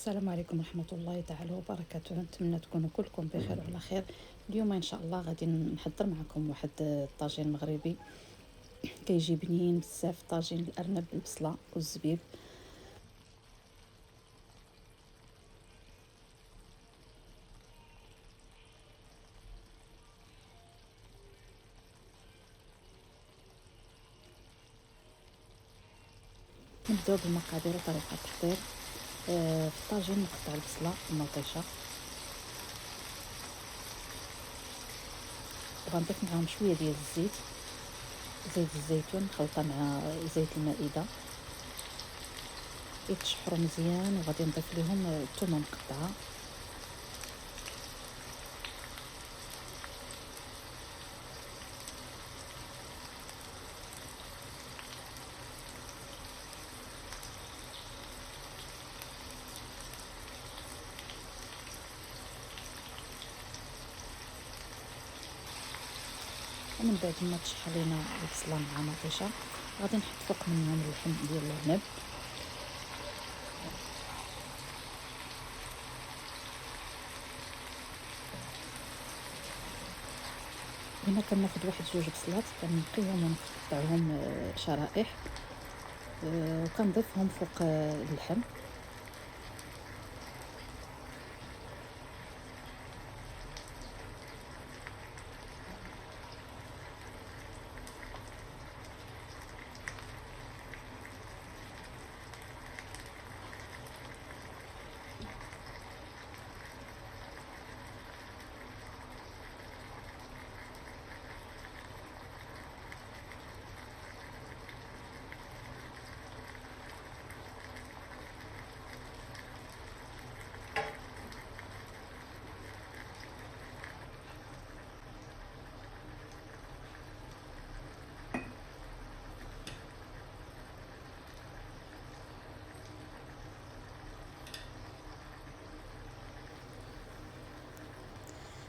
السلام عليكم ورحمة الله تعالى وبركاته. نتمنى تكونوا كلكم بخير وعلى خير. اليوم ان شاء الله غادي نحضر معكم واحد الطاجين مغربي كيجي بنين بزاف. طاجين الارنب بالبصله والزبيب. نبداو بالمقادير وطريقه التحضير. في الطاجين نقطع البصله المطيشه وغنضيف معاهم شويه ديال الزيت، زيت الزيتون خلطه مع زيت المائده يتشحروا مزيان، وغادي نضيف لهم الثومه مقطعه ومن بعد ما تشحر لينا البصله مع مطيشه غادي نحط فوق منهم اللحم ديال الارنب. هنا كناخذ واحد جوج بصلات كنقيهم ونقطعهم شرائح وكنضيفهم فوق اللحم.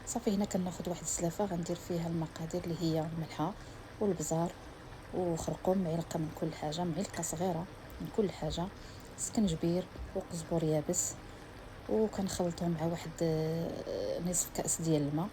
صافي هنا كناخذ واحد السلافه غندير فيها المقادير اللي هي الملحه والبزار وخرقوم، معلقه من كل حاجه، معلقه صغيره من كل حاجه، سكنجبير وقزبور يابس، وكنخلطهم مع واحد نصف كاس ديال الماء.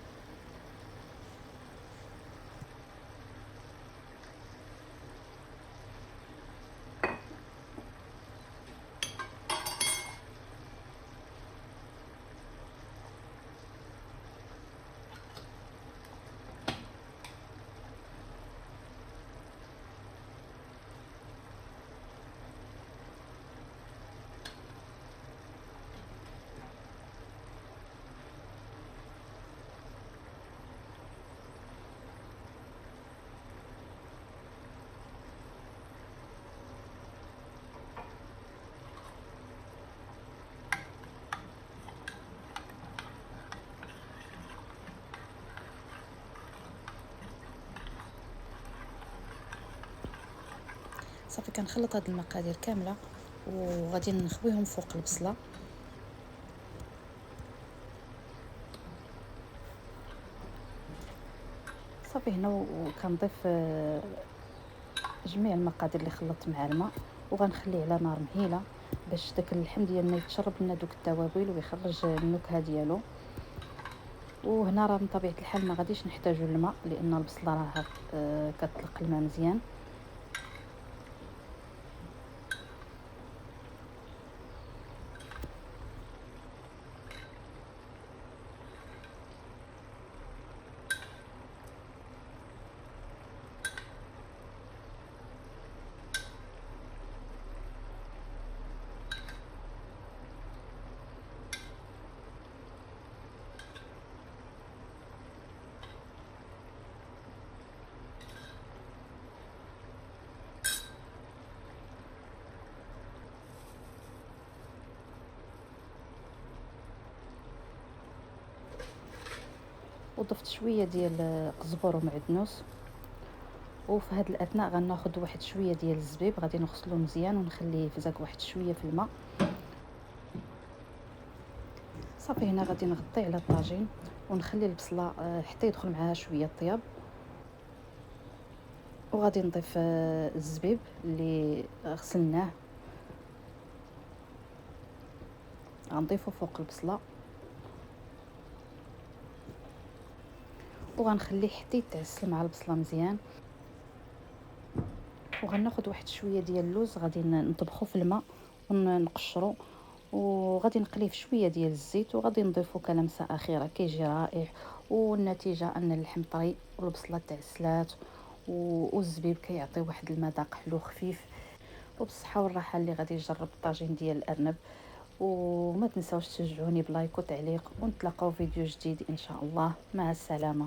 صافي كنخلط هاد المقادير كامله وغادي نخويهم فوق البصله. صافي هنا وكنضيف جميع المقادير اللي خلطت مع الماء وغنخليه على نار مهيله باش داك اللحم ديالنا يتشرب لنا دوك التوابل ويخرج النكهه ديالو. وهنا راه من طبيعه الحال ما غاديش نحتاجوا الماء لان البصله راه كتطلق الماء مزيان. وضفت شويه ديال قزبر ومعدنوس. وفي هذا الاثناء غناخذ واحد شويه ديال الزبيب غادي نغسلو مزيان ونخليه يفزق واحد شويه في الماء. صافي هنا غادي نغطي على الطاجين ونخلي البصله حتى يدخل معها شويه الطياب، وغادي نضيف الزبيب اللي غسلناه غنضيفو فوق البصله وغنخليه حتى يتعسل مع البصله مزيان. وغناخد واحد شويه ديال اللوز غادي نطبخو في الماء ونقشرو، وغادي نقليه في شويه ديال الزيت، وغادي نضيفو كلمسه اخيره كيجي رائع. والنتيجه ان اللحم طري والبصله تعسلات والزبيب كيعطي واحد المذاق حلو خفيف. وبالصحه والراحه اللي غادي يجرب الطاجين ديال الارنب. وما تنساوش تشجعوني بلايك وتعليق، ونتلاقاو فيديو جديد ان شاء الله. مع السلامه.